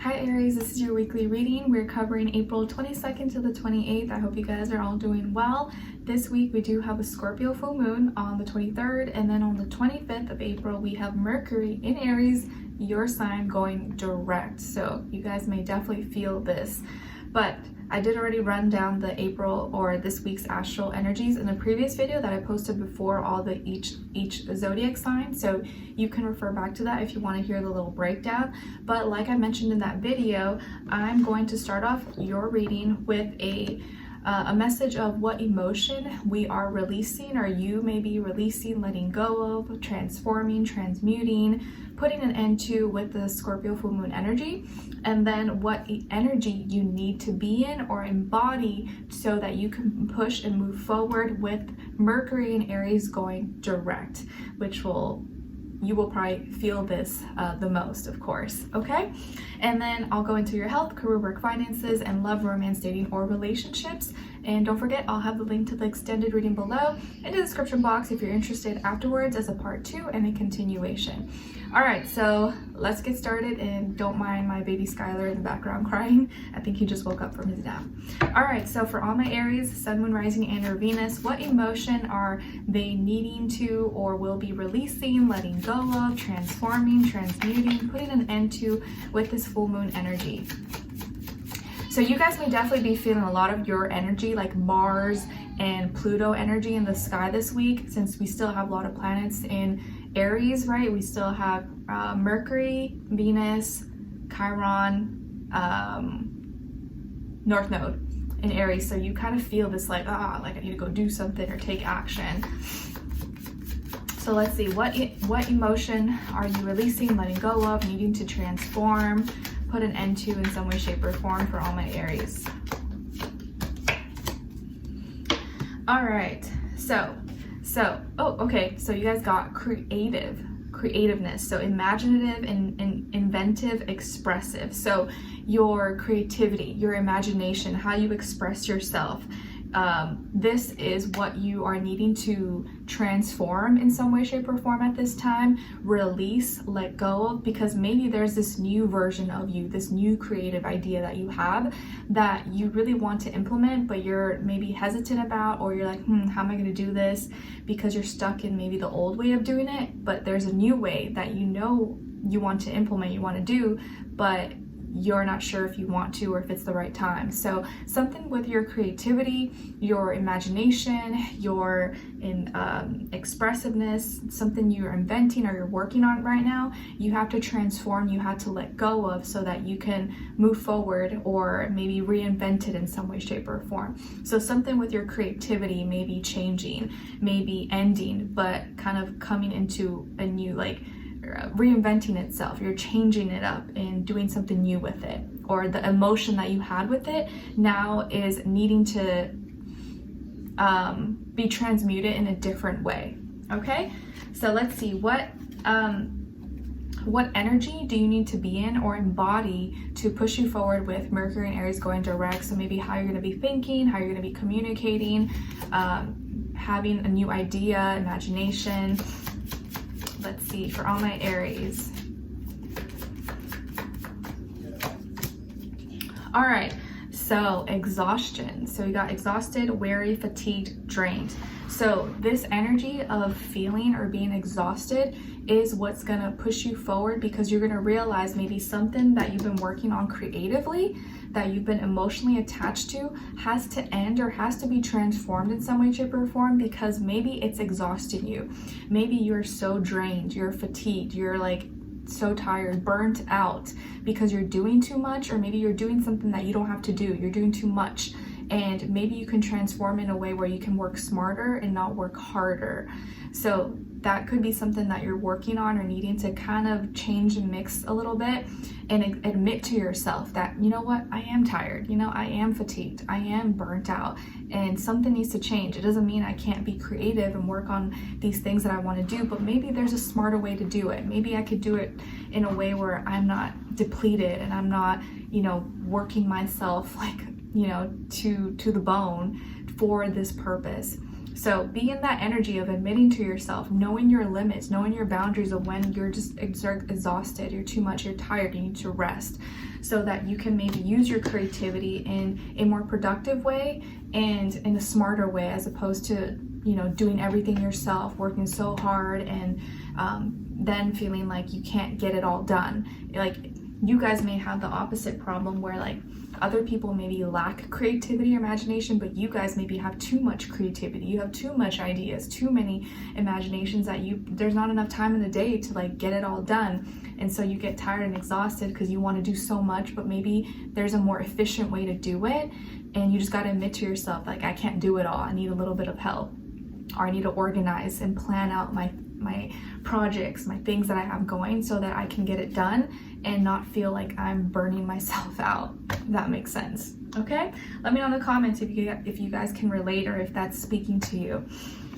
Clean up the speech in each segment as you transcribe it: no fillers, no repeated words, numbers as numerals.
Hi Aries, this is your weekly reading. We're covering April 22nd to the 28th. I hope you guys are all doing well. This week we do have a Scorpio full moon on the 23rd, and then on the 25th of April we have Mercury in Aries, your sign, going direct. So you guys may definitely feel this. But I did already run down the April or this week's astral energies in the previous video that I posted before all the each zodiac sign, so you can refer back to that if you want to hear the little breakdown. But like I mentioned in that video, I'm going to start off your reading with a message of what emotion we are releasing, or you may be releasing, letting go of, transforming, transmuting, putting an end to with the Scorpio full moon energy, and then what energy you need to be in or embody so that you can push and move forward with Mercury in Aries going direct, which you will probably feel this the most, of course, okay? And then I'll go into your health, career, work, finances, and love, romance, dating, or relationships. And don't forget, I'll have the link to the extended reading below in the description box if you're interested afterwards as a part 2 and a continuation. All right, so let's get started, and don't mind my baby Skylar in the background crying. I think he just woke up from his nap. All right, so for all my Aries, Sun, Moon, Rising, and or Venus, what emotion are they needing to or will be releasing, letting go of, transforming, transmuting, putting an end to with this full moon energy? So you guys may definitely be feeling a lot of your energy, like Mars and Pluto energy in the sky this week, since we still have a lot of planets in Aries, right? We still have Mercury, Venus, Chiron, North Node in Aries. So you kind of feel this like I need to go do something or take action. So let's see, what emotion are you releasing, letting go of, needing to transform, put an end to in some way, shape, or form for all my Aries? All right, so you guys got creativeness, so imaginative and inventive, expressive. So your creativity, your imagination, how you express yourself, this is what you are needing to transform in some way, shape, or form at this time. Release, let go of, because maybe there's this new version of you, this new creative idea that you have that you really want to implement, but you're maybe hesitant about, or you're like, how am I going to do this? Because you're stuck in maybe the old way of doing it, but there's a new way that you know you want to implement, you want to do, but you're not sure if you want to or if it's the right time. So something with your creativity, your imagination, your expressiveness, something you're inventing or you're working on right now, you have to transform, you have to let go of so that you can move forward or maybe reinvent it in some way, shape, or form. So something with your creativity may be changing, maybe ending, but kind of coming into a new, reinventing itself. You're changing it up and doing something new with it, or the emotion that you had with it now is needing to be transmuted in a different way. Okay, so let's see, what energy do you need to be in or embody to push you forward with Mercury and Aries going direct? So maybe how you're going to be thinking, how you're going to be communicating, having a new idea, imagination. Let's see, for all my Aries. All right, so exhaustion. So you got exhausted, weary, fatigued, drained. So this energy of feeling or being exhausted is what's gonna push you forward, because you're gonna realize maybe something that you've been working on creatively, that you've been emotionally attached to, has to end or has to be transformed in some way, shape, or form, because maybe it's exhausting you. Maybe you're so drained, you're fatigued, you're like so tired, burnt out because you're doing too much, or maybe you're doing something that you don't have to do. You're doing too much, and maybe you can transform in a way where you can work smarter and not work harder. So that could be something that you're working on or needing to kind of change and mix a little bit, and admit to yourself that, you know what, I am tired, I am fatigued, I am burnt out, and something needs to change. It doesn't mean I can't be creative and work on these things that I want to do, but maybe there's a smarter way to do it. Maybe I could do it in a way where I'm not depleted and I'm not, working myself to the bone for this purpose. So be in that energy of admitting to yourself, knowing your limits, knowing your boundaries of when you're just exhausted, you're too much, you're tired, you need to rest, so that you can maybe use your creativity in a more productive way and in a smarter way, as opposed to, you know, doing everything yourself, working so hard, and then feeling like you can't get it all done. Like, you guys may have the opposite problem where like other people maybe lack creativity or imagination, but you guys maybe have too much creativity, you have too much ideas, too many imaginations that there's not enough time in the day to like get it all done. And so you get tired and exhausted because you want to do so much, but maybe there's a more efficient way to do it. And you just got to admit to yourself, like, I can't do it all, I need a little bit of help, or I need to organize and plan out my projects, my things that I have going, so that I can get it done and not feel like I'm burning myself out. If that makes sense. Okay, let me know in the comments if you guys can relate, or if that's speaking to you.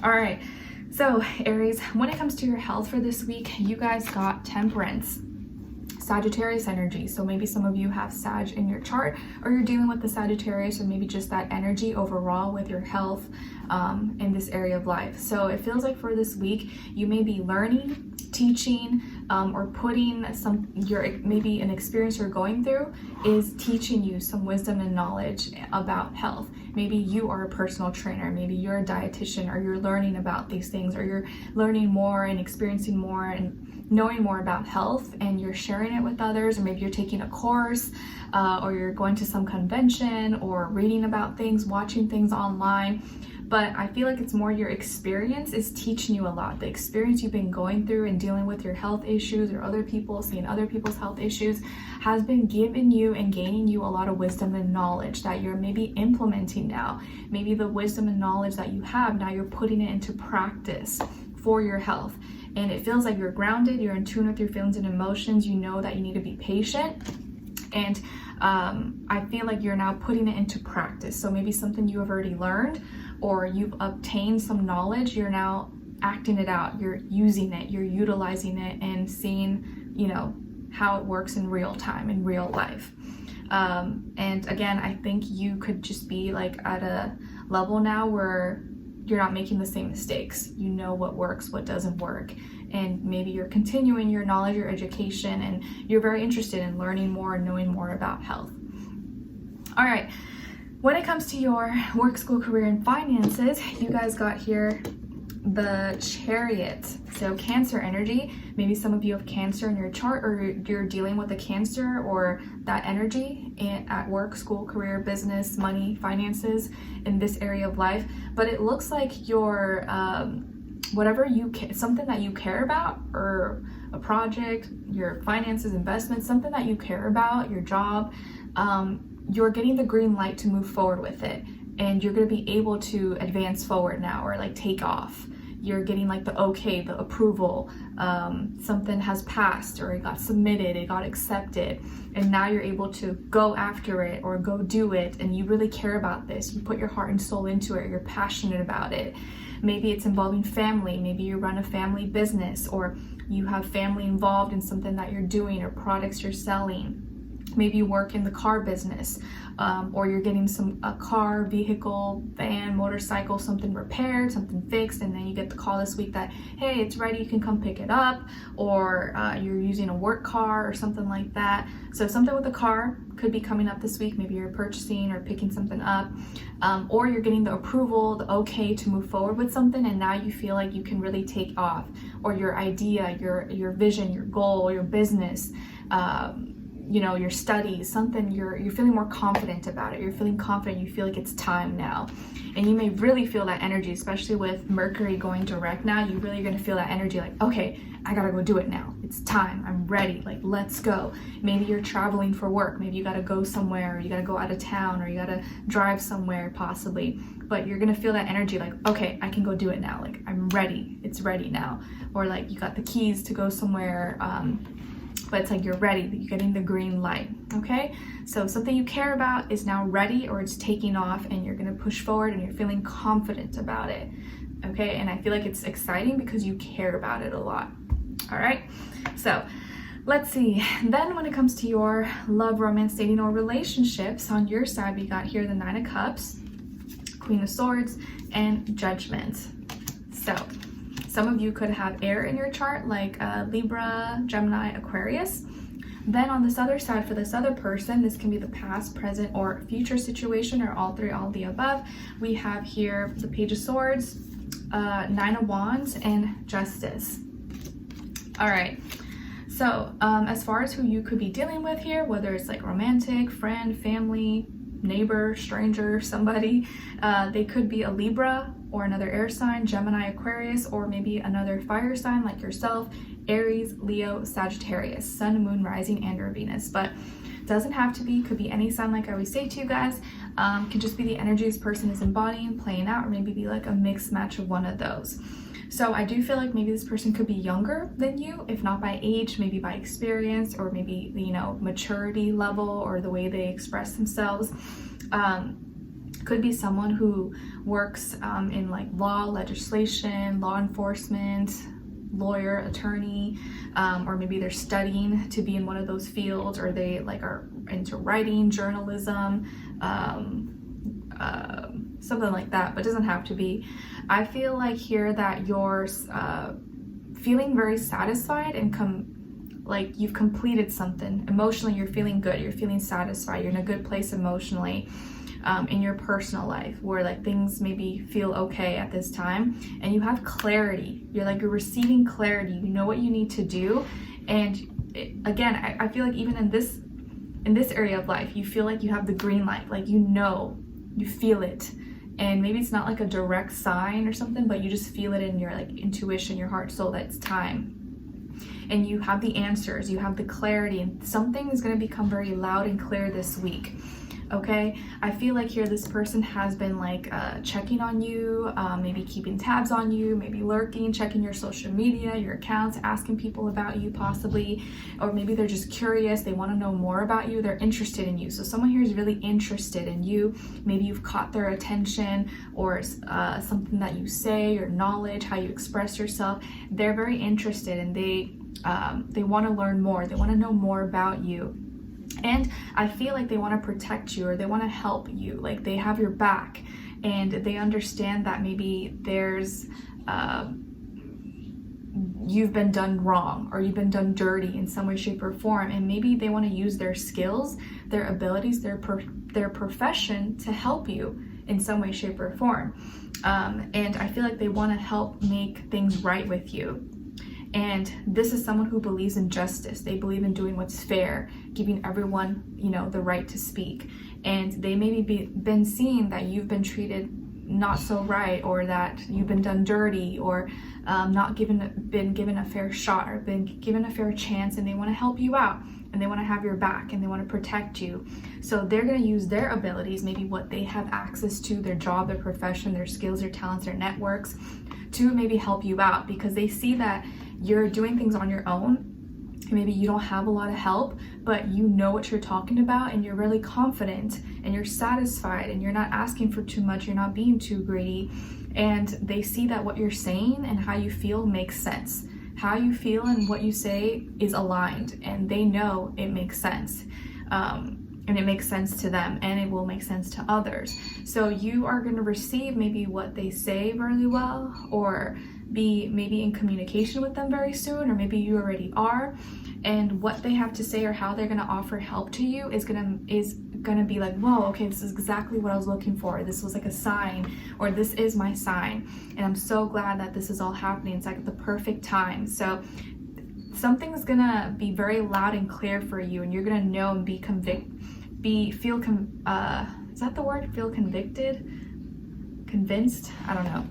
All right, so Aries, when it comes to your health for this week, you guys got Temperance, Sagittarius energy. So maybe some of you have Sag in your chart, or you're dealing with the Sagittarius, or maybe just that energy overall with your health in this area of life. So it feels like for this week, you may be learning, teaching, or putting maybe an experience you're going through is teaching you some wisdom and knowledge about health. Maybe you are a personal trainer, maybe you're a dietitian, or you're learning about these things, or you're learning more and experiencing more and knowing more about health, and you're sharing it with others, or maybe you're taking a course, or you're going to some convention, or reading about things, watching things online. But I feel like it's more your experience is teaching you a lot. The experience you've been going through and dealing with your health issues, or other people seeing other people's health issues, has been giving you and gaining you a lot of wisdom and knowledge that you're maybe implementing now. Maybe the wisdom and knowledge that you have now, you're putting it into practice for your health. And it feels like you're grounded, you're in tune with your feelings and emotions, you know that you need to be patient. And I feel like you're now putting it into practice. So maybe something you have already learned, or you've obtained some knowledge, you're now acting it out, you're using it, you're utilizing it, and seeing, you know, how it works in real time, in real life. And again, I think you could just be like at a level now where you're not making the same mistakes. You know what works, what doesn't work. And maybe you're continuing your knowledge, your education, and you're very interested in learning more and knowing more about health. All right, when it comes to your work, school, career, and finances, you guys got here the Chariot. So Cancer energy. Maybe some of you have Cancer in your chart, or you're dealing with a Cancer or that energy at work, school, career, business, money, finances, in this area of life. But it looks like your whatever something that you care about, or a project, your finances, investments, something that you care about, your job, you're getting the green light to move forward with it, and you're going to be able to advance forward now, or like take off. You're getting like the okay, the approval, something has passed, or it got submitted, it got accepted, and now you're able to go after it or go do it, and you really care about this. You put your heart and soul into it, you're passionate about it. Maybe it's involving family, maybe you run a family business, or you have family involved in something that you're doing, or products you're selling. Maybe you work in the car business, or you're getting a car, vehicle, van, motorcycle, something repaired, something fixed, and then you get the call this week that, hey, it's ready, you can come pick it up, or you're using a work car or something like that. So something with a car could be coming up this week. Maybe you're purchasing or picking something up, or you're getting the approval, the okay to move forward with something, and now you feel like you can really take off, or your idea, your vision, your goal, your business, you know, your studies, something, you're feeling more confident about it. You're feeling confident, you feel like it's time now. And you may really feel that energy, especially with Mercury going direct now. You really are going to feel that energy like, okay, I gotta go do it now. It's time, I'm ready, like, let's go. Maybe you're traveling for work, maybe you gotta go somewhere, or you gotta go out of town, or you gotta drive somewhere possibly, but you're gonna feel that energy like, okay, I can go do it now, like, I'm ready, it's ready now. Or like you got the keys to go somewhere, but it's like you're ready, you're getting the green light, okay? So something you care about is now ready, or it's taking off, and you're gonna push forward, and you're feeling confident about it, okay? And I feel like it's exciting because you care about it a lot, all right? So let's see. Then when it comes to your love, romance, dating, or relationships, on your side, we got here the 9 of Cups, Queen of Swords, and Judgment. So some of you could have air in your chart, like Libra, Gemini, Aquarius. Then on this other side, for this other person, this can be the past, present, or future situation, or all three, all the above. We have here the Page of Swords, Nine of Wands, and Justice. All right. So as far as who you could be dealing with here, whether it's like romantic, friend, family, neighbor, stranger, somebody, they could be a Libra or another air sign, Gemini, Aquarius, or maybe another fire sign like yourself, Aries, Leo, Sagittarius, Sun, Moon, Rising, and your Venus. But doesn't have to be, could be any sign, like I always say to you guys. Can just be the energy this person is embodying, playing out, or maybe be like a mixed match of one of those. So I do feel like maybe this person could be younger than you, if not by age, maybe by experience, or maybe, you know, maturity level, or the way they express themselves. Could be someone who works in like law, legislation, law enforcement, lawyer, attorney, or maybe they're studying to be in one of those fields, or they like are into writing, journalism, something like that, but it doesn't have to be. I feel like here that you're feeling very satisfied and like you've completed something. Emotionally, you're feeling good, you're feeling satisfied, you're in a good place emotionally. In your personal life, where like things maybe feel okay at this time, and you have clarity. You're receiving clarity. You know what you need to do, and again, I feel like even in this area of life, you feel like you have the green light. Like, you know, you feel it, and maybe it's not like a direct sign or something, but you just feel it in your like intuition, your heart, soul, that it's time. And you have the answers, you have the clarity, and something is going to become very loud and clear this week. Okay, I feel like here this person has been like checking on you, maybe keeping tabs on you, maybe lurking, checking your social media, your accounts, asking people about you possibly, or maybe they're just curious, they want to know more about you, they're interested in you. So someone here is really interested in you. Maybe you've caught their attention, or something that you say, your knowledge, how you express yourself. They're very interested, and they want to learn more. They want to know more about you. And I feel like they want to protect you, or they want to help you. Like, they have your back, and they understand that maybe there's you've been done wrong, or you've been done dirty in some way, shape, or form, and maybe they want to use their skills, their abilities, their profession to help you in some way, shape, or form. And I feel like they want to help make things right with you. And this is someone who believes in justice. They believe in doing what's fair, giving everyone, you know, the right to speak. And they maybe been seeing that you've been treated not so right, or that you've been done dirty, or not been given a fair shot, or been given a fair chance, and they want to help you out, and they want to have your back, and they want to protect you. So they're going to use their abilities, maybe what they have access to, their job, their profession, their skills, their talents, their networks, to maybe help you out, because they see that you're doing things on your own. Maybe you don't have a lot of help, but you know what you're talking about, and you're really confident, and you're satisfied, and you're not asking for too much, you're not being too greedy. And they see that what you're saying and how you feel makes sense. How you feel and what you say is aligned, and they know it makes sense. And it makes sense to them, and it will make sense to others. So you are going to receive maybe what they say really well, or be maybe in communication with them very soon, or maybe you already are, and what they have to say or how they're going to offer help to you is gonna be like, whoa, okay, this is exactly what I was looking for. This was like a sign, or this is my sign, and I'm so glad that this is all happening. It's like at the perfect time. So something's gonna be very loud and clear for you, and you're gonna know and is that the word? Feel convicted? Convinced? I don't know.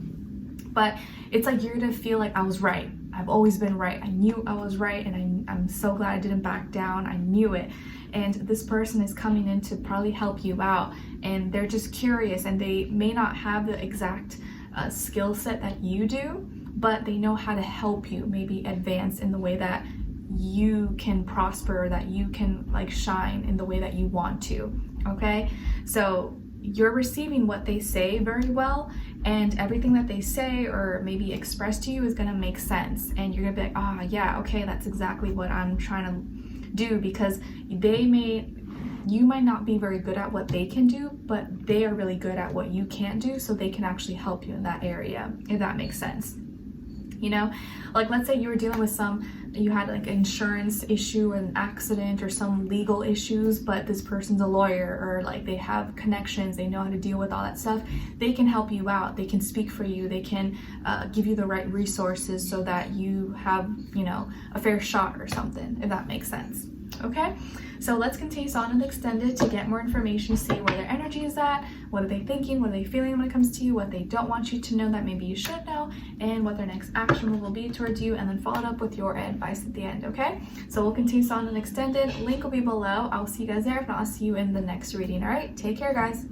But it's like you're gonna feel like, I was right. I've always been right. I knew I was right, and I'm so glad I didn't back down. I knew it. And this person is coming in to probably help you out, and they're just curious, and they may not have the exact skill set that you do, but they know how to help you maybe advance in the way that you can prosper, that you can like shine in the way that you want to. Okay, so you're receiving what they say very well, and everything that they say or maybe express to you is going to make sense, and you're gonna be like, yeah, okay, that's exactly what I'm trying to do, because they may you might not be very good at what they can do, but they are really good at what you can't do, so they can actually help you in that area, if that makes sense. You know, like let's say you were dealing with you had like an insurance issue or an accident or some legal issues, but this person's a lawyer, or like they have connections, they know how to deal with all that stuff. They can help you out, they can speak for you, they can give you the right resources so that you have, you know, a fair shot or something, if that makes sense. Okay, so let's continue on and extend it to get more information, see where their energy is at, what are they thinking, what are they feeling when it comes to you, what they don't want you to know that maybe you should know, and what their next action will be towards you, and then follow it up with your advice at the end. Okay, so we'll continue on and extend it. Link will be below. I'll see you guys there. If not, I'll see you in the next reading. All right, take care, guys.